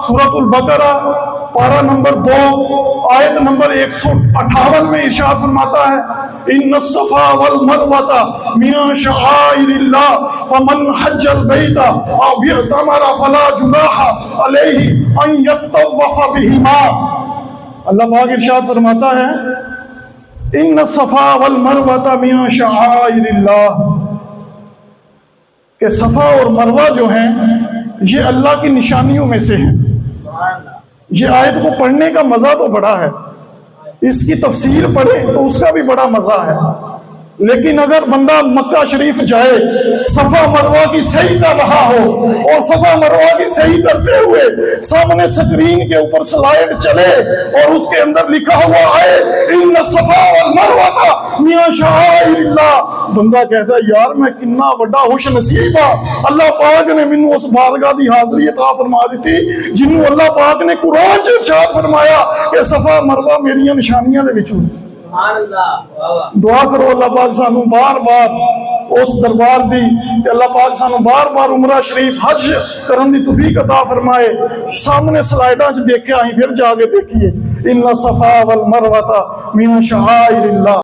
سورۃ البقرہ پارہ نمبر 2 آیت نمبر 158 میں ارشاد فرماتا ہے ان الصفا والمروہ من شعائر اللہ فمن حج البیت او اعتمر فلا جناح علیہ ان یطوف بہما۔ اللہ پاک ارشاد فرماتا ہے ان الصفا والمروہ من شعائر اللہ، کہ صفا اور مروہ جو ہیں یہ اللہ کی نشانیوں میں سے ہیں۔ یہ آیت کو پڑھنے کا مزہ تو بڑا ہے، اس کی تفسیر پڑھے تو اس کا بھی بڑا مزہ ہے، لیکن اگر بندہ مکہ شریف جائے، صفا مروہ کی صحیح کر رہا ہو اور صفا مروہ کی صحیح کرتے ہوئے سامنے سکرین کے اوپر سلائیڈ چلے اور اس کے اندر لکھا ہوا ہے ان الصفا والمروہ من شعائر اللہ، بندہ کہتا ہے یار میں کتنا بڑا خوش نصیب ہاں، اللہ پاک نے مینوں اس بارگاہ دی حاضری عطا فرما دیتی جنوں اللہ پاک نے قرآن چ ارشاد فرمایا کہ صفا مروہ میری نشانیاں دے وچوں۔ دعا کرو اللہ پاک سانو بار بار اس دربار دی کہ اللہ پاک سانو بار بار عمرہ شریف حج کرن دی توفیق عطا فرمائے۔ سامنے سلائیڈاں چ دیکھیا ہی پھر جا کے دیکھیے ان الصفا والمروہ من شعائر اللہ۔